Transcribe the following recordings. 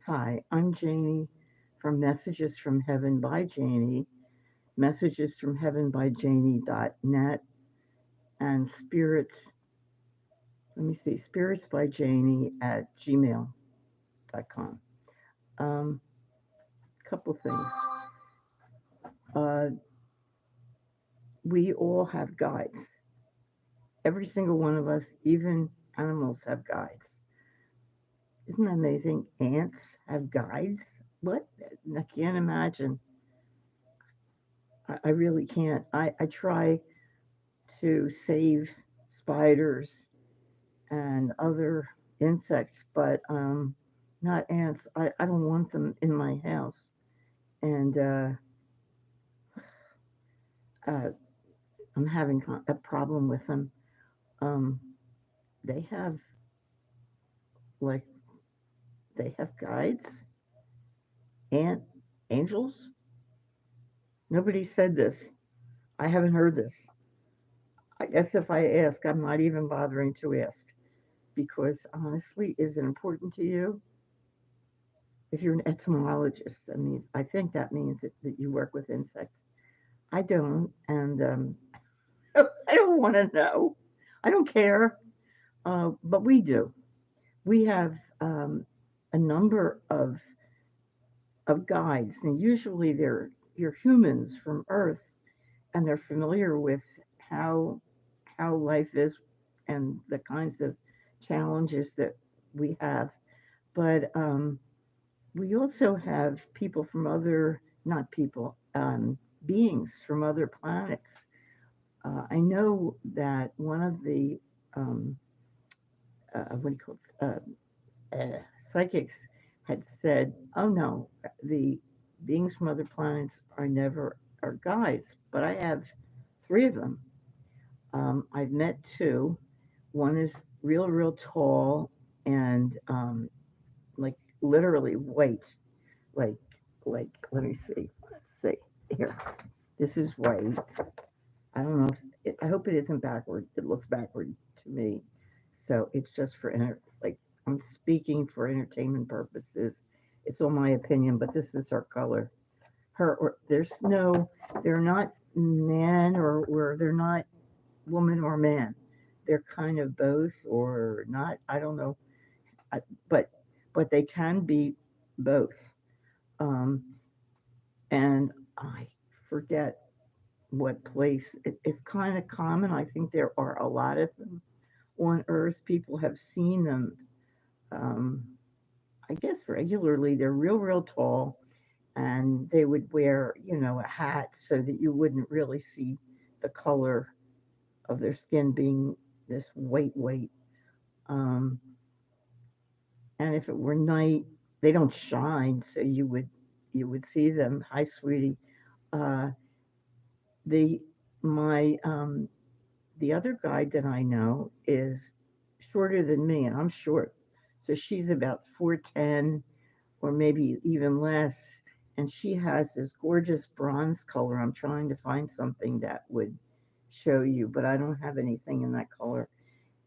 Hi, I'm Jaynee from Messages from Heaven by Jaynee, Messages from Heaven by Jaynee.net, and spiritsbyjaynee at gmail.com. Um, Couple things. Uh, we all have guides. Every single one of us, even animals, have guides. Isn't that amazing? Ants have guides. What? I can't imagine. I really can't. I try to save spiders and other insects, but not ants. I don't want them in my house. And uh, I'm having a problem with them. Um, they have, like, they have guides, ant angels. Nobody said this. I haven't heard this. I guess if I ask, I'm not even bothering to ask because honestly, is it important to you? If you're an etymologist, I think that means that you work with insects. I don't, and I don't want to know. I don't care, but we do. We have a number of guides, and usually you're humans from Earth, and they're familiar with how how life is and the kinds of challenges that we have. But we also have people from other, not people, beings from other planets. I know that one of the um, what do you call it? Psychics had said, "Oh no, the beings from other planets are never our guides." But I have three of them. I've met two. One is real tall and like literally white. Like let me see. Let's see here. This is white. I don't know if I hope it isn't backward. It looks backward to me. So it's just for like I'm speaking for entertainment purposes. It's all my opinion, but this is her color. Her or there's no they're not man or they're not woman or man. They're kind of both or not. I don't know. I, but but they can be both. Um, and I forget what place. It's kind of common. I think there are a lot of them on Earth. People have seen them, um, I guess, regularly. They're real tall, and they would wear, a hat so that you wouldn't really see the color of their skin being this white. Um, and if it were night, they don't shine, so you would see them. Hi, sweetie. Uh, the my The other guide that I know is shorter than me, and I'm short. So she's about 4'10", or maybe even less. And she has this gorgeous bronze color. I'm trying to find something that would show you, but I don't have anything in that color.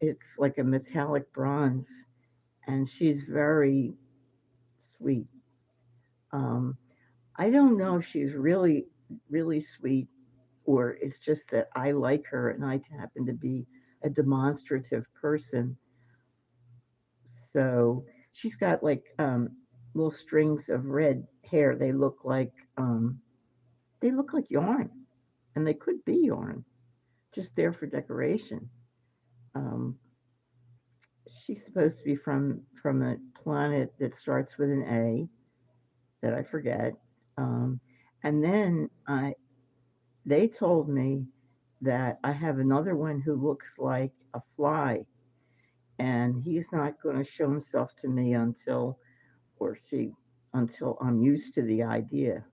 It's like a metallic bronze, and she's very sweet. Um, I don't know if she's really sweet or it's just that I like her and I happen to be a demonstrative person. So she's got like little strings of red hair. They look like yarn, and they could be yarn, just there for decoration. Um, she's supposed to be from a planet that starts with an A that I forget. Um, and then they told me that I have another one who looks like a fly, and he's not going to show himself to me or she until I'm used to the idea.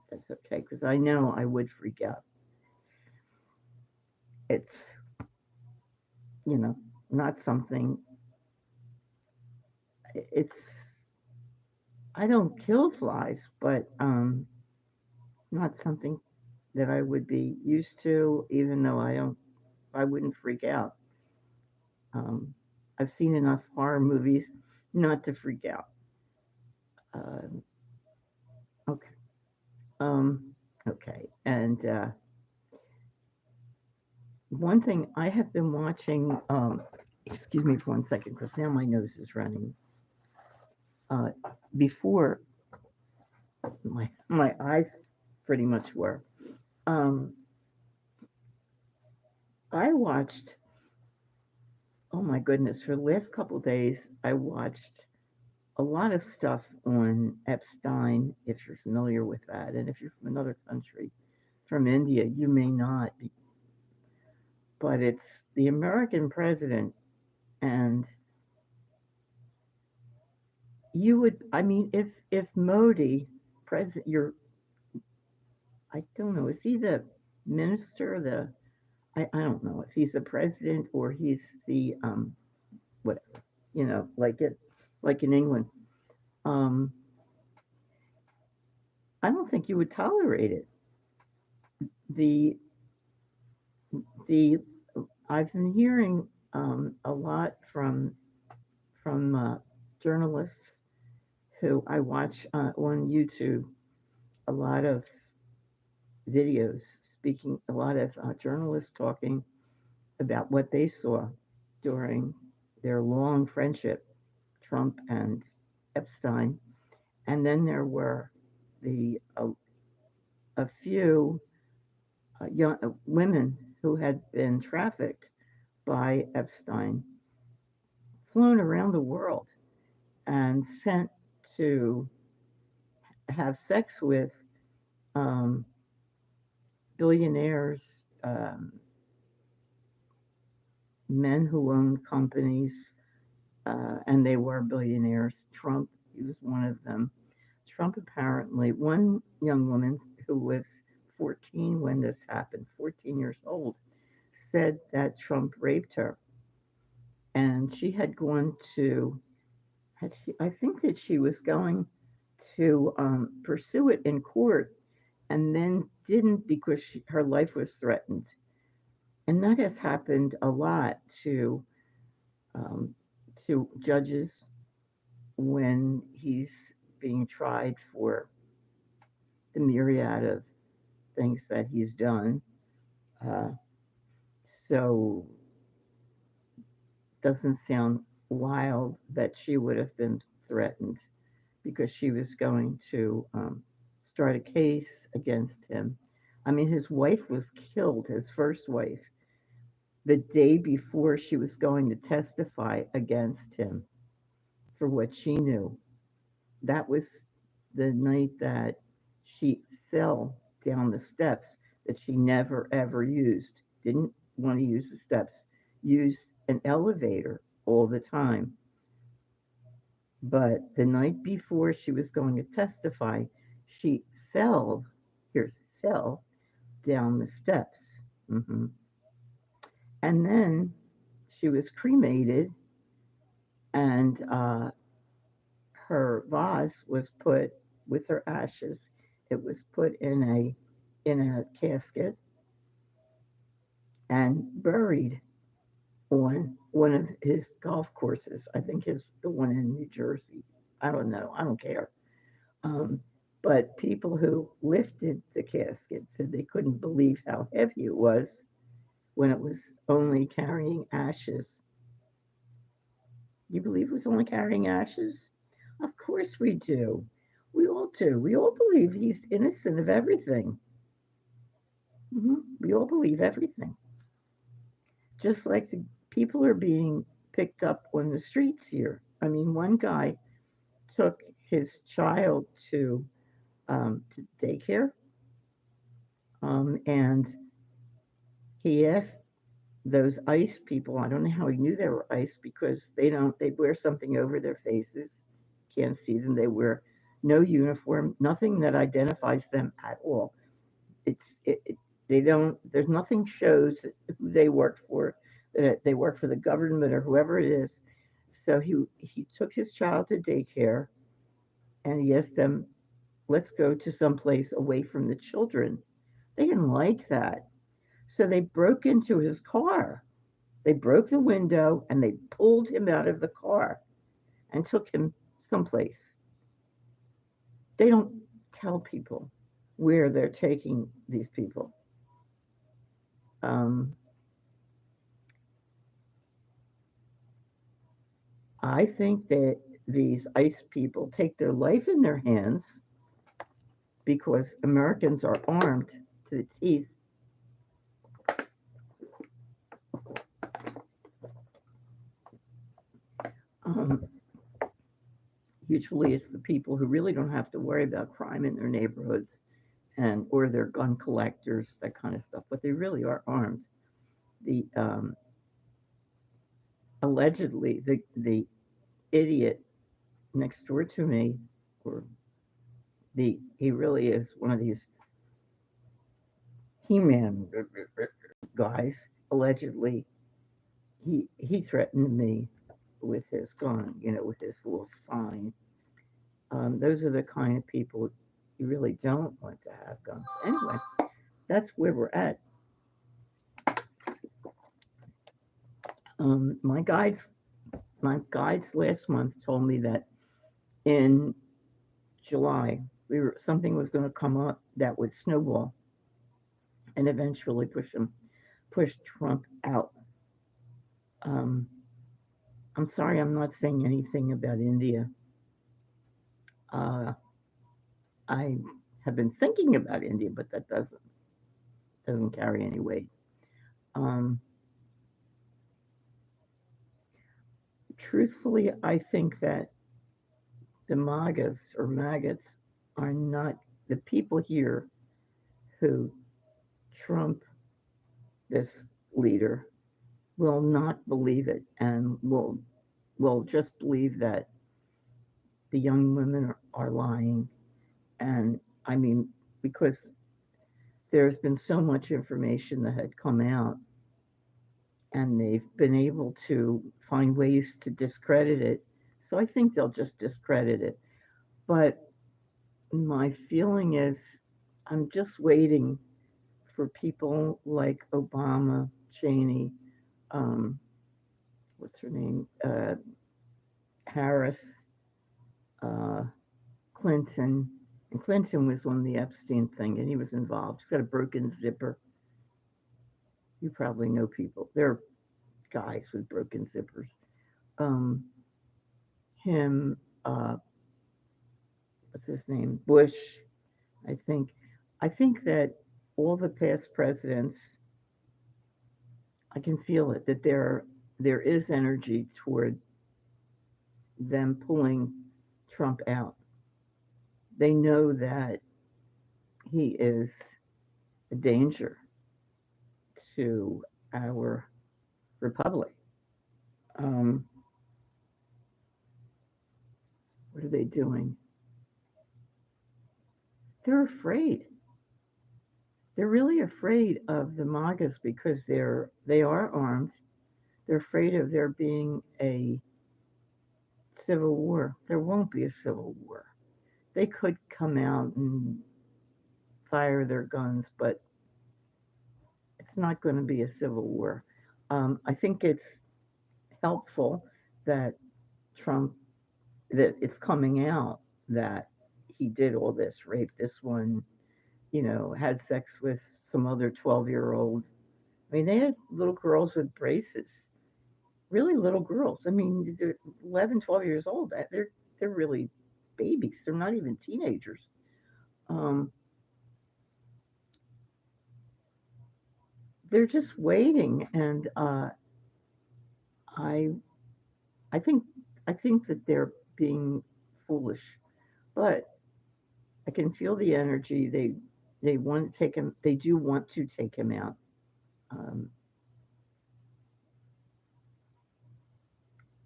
That's okay because I know I would freak out. It's you know not something. It's I don't kill flies, but not something that I would be used to. Even though I wouldn't freak out. Um, I've seen enough horror movies not to freak out. Um, okay. Okay. And one thing I have been watching, excuse me for 1 second, because now my nose is running. Uh, Before, my eyes pretty much were. Um, I watched, oh my goodness, for the last couple of days, I watched a lot of stuff on Epstein, if you're familiar with that. And if you're from another country, from India, you may not be, but it's the American president. And you would, I mean, if Modi, president, you're, I don't know, is he the minister, I don't know if he's the president or he's the, whatever, like in England. Um, I don't think you would tolerate it. The the I've been hearing a lot from journalists who I watch on YouTube. A lot of videos speaking, a lot of journalists talking about what they saw during their long friendship, Trump and Epstein, and then there were the a few young women who had been trafficked by Epstein, flown around the world and sent to have sex with um, billionaires, men who owned companies, and they were billionaires. Trump, he was one of them. Trump apparently, one young woman who was 14 when this happened, 14 years old, said that Trump raped her. And she had gone to, I think that she was going to pursue it in court and then didn't because her life was threatened. And that has happened a lot um, to judges when he's being tried for the myriad of things that he's done. Uh, so doesn't sound wild that she would have been threatened because she was going to start a case against him. I mean, his wife was killed, his first wife, the day before she was going to testify against him for what she knew. That was the night that she fell down the steps that she never ever used. Didn't want to use the steps, used an elevator all the time. But the night before she was going to testify, she fell, here's fell down the steps. Hmm. And then she was cremated, and her vase was put with her ashes. It was put in a casket and buried on one of his golf courses. I think his the one in New Jersey. I don't know. I don't care. Um, but people who lifted the casket said they couldn't believe how heavy it was when it was only carrying ashes. You believe it was only carrying ashes? Of course we do. We all do. We all believe he's innocent of everything. We all believe everything. Just like the people are being picked up on the streets here. I mean, one guy took his child to daycare, and he asked those ICE people. I don't know how he knew they were ICE because they wear something over their faces. Can't see them. They wear no uniform, nothing that identifies them at all. They don't. There's nothing shows who they work for. That they work for the government or whoever it is. So he took his child to daycare, and he asked them, "Let's go to some place away from the children." They didn't like that, so they broke into his car. They broke the window and they pulled him out of the car and took him someplace. They don't tell people where they're taking these people. Um, I think that these ICE people take their life in their hands because Americans are armed to the teeth. Um, Usually, it's the people who really don't have to worry about crime in their neighborhoods and or they're gun collectors, that kind of stuff. But they really are armed. The allegedly the idiot next door to me, or he really is one of these He-Man guys. Allegedly, he threatened me with his gun, with his little sign. Those are the kind of people you really don't want to have guns. Anyway, that's where we're at. Um, my guides, my guides last month told me that in July something was going to come up that would snowball and eventually push Trump out. Um, I'm sorry, I'm not saying anything about India. Uh, I have been thinking about India, but that doesn't carry any weight. Um, Truthfully, I think that the MAGAs or maggots are not the people here who Trump, this leader, will not believe it and will just believe that the young women are lying. And I mean, because there's been so much information that had come out, and they've been able to find ways to discredit it. So I think they'll just discredit it. But my feeling is I'm just waiting for people like Obama, Jaynee, um, what's her name, Harris, uh, Clinton. And Clinton was on the Epstein thing, and he was involved. He's got a broken zipper. You probably know people. There are guys with broken zippers. Um, him, what's his name? Bush. I think. I think that all the past presidents, I can feel it that there is energy toward them pulling Trump out. They know that he is a danger to our republic. Um, what are they doing? They're afraid. They're really afraid of the MAGAs because they are armed. They're afraid of there being a civil war. There won't be a civil war. They could come out and fire their guns, but it's not going to be a civil war. I think it's helpful that Trump that it's coming out that he did all this, raped this one, had sex with some other 12-year-old. I mean, they had little girls with braces, really little girls. I mean, they're 11, 12 years old. They're really babies. They're not even teenagers. Um, they're just waiting, and I I think I think that they're being foolish, but I can feel the energy. They want to take him. They do want to take him out. Um,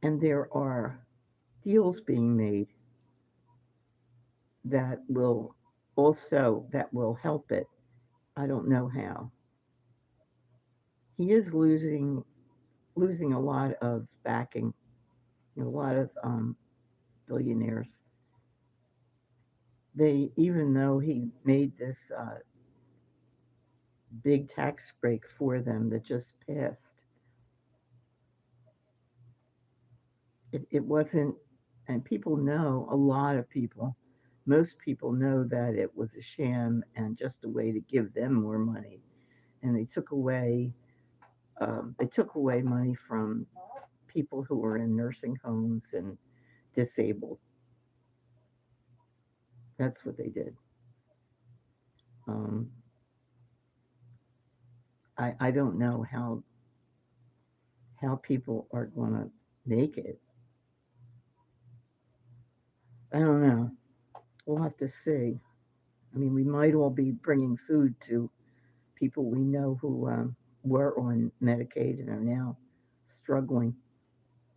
and there are deals being made that will help it. I don't know how. He is losing a lot of backing. A lot of billionaires. They even though he made this big tax break for them that just passed, it wasn't. And people know, a lot of people most people know that it was a sham and just a way to give them more money. And they took away money from people who were in nursing homes and disabled. That's what they did. Um, I don't know how people are going to make it. I don't know. We'll have to see. I mean, we might all be bringing food to people we know who were on Medicaid and are now struggling.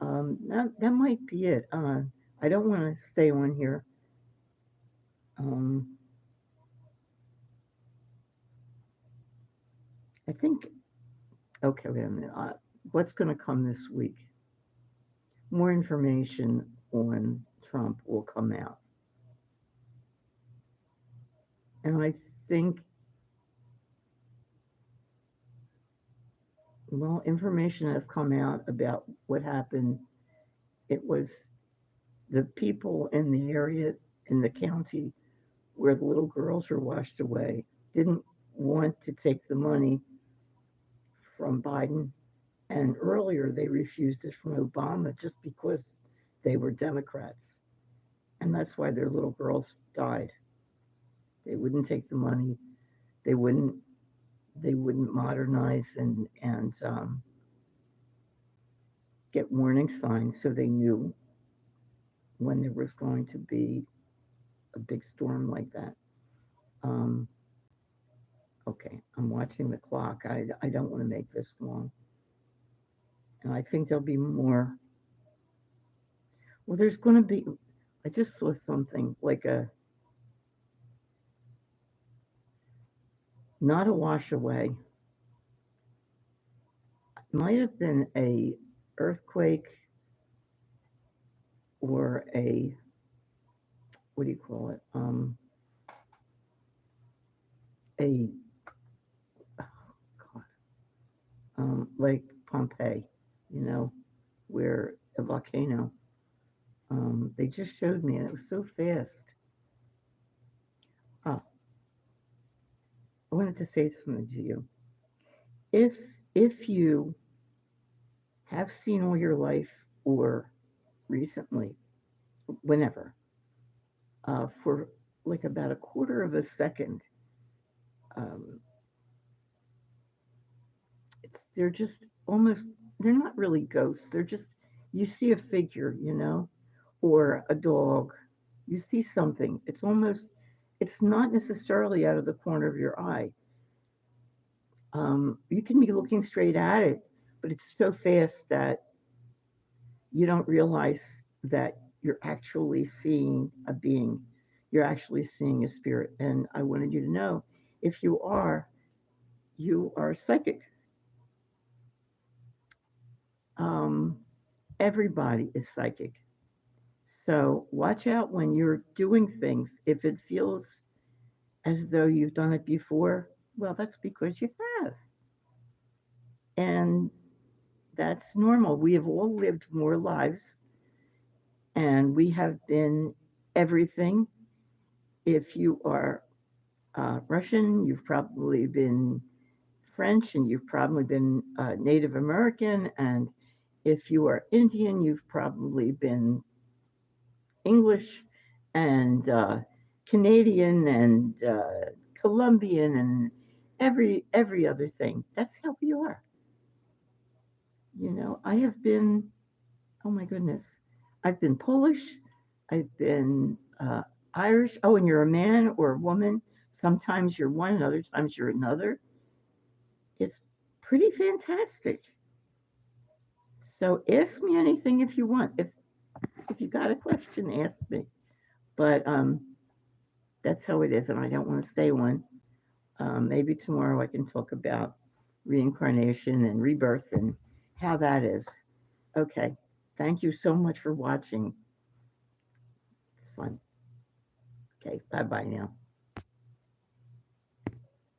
That might be it. I don't want to stay on here. Um, I think, okay, wait a minute. What's going to come this week? More information on Trump will come out. And I think, well, information has come out about what happened. It was the people in the area, in the county where the little girls were washed away, didn't want to take the money from Biden. And earlier they refused it from Obama just because they were Democrats. And that's why their little girls died. They wouldn't take the money. They wouldn't. They wouldn't modernize and get warning signs so they knew when there was going to be a big storm like that. Um, okay, I'm watching the clock. I don't want to make this long. And I think there'll be more. Well, there's going to be. I just saw something like a not a wash away. It might have been a earthquake or a what do you call it? A oh God, like Pompeii, you know, where a volcano. They just showed me, and it was so fast. Ah, I wanted to say something to you. If if you have seen all your life or recently, whenever, for like about a quarter of a second, um, they're just almost they're not really ghosts. They're just you see a figure, or a dog. You see something. It's not necessarily out of the corner of your eye. You can be looking straight at it, but it's so fast that you don't realize that you're actually seeing a being. You're actually seeing a spirit. And I wanted you to know if you are psychic. Um, everybody is psychic. So watch out when you're doing things. If it feels as though you've done it before, well, that's because you have. And that's normal. We have all lived more lives and we have been everything. If you are Russian, you've probably been French, and you've probably been Native American. And if you are Indian, you've probably been English and Canadian and Colombian and every other thing. That's how we are. I have been. Oh my goodness, I've been Polish. I've been Irish. Oh, and you're a man or a woman. Sometimes you're one, and other times you're another. It's pretty fantastic. So ask me anything if you want. If you got a question, ask me. But that's how it is, and I don't want to stay one. Maybe tomorrow I can talk about reincarnation and rebirth and how that is. Okay. Thank you so much for watching. It's fun. Okay. Bye bye now.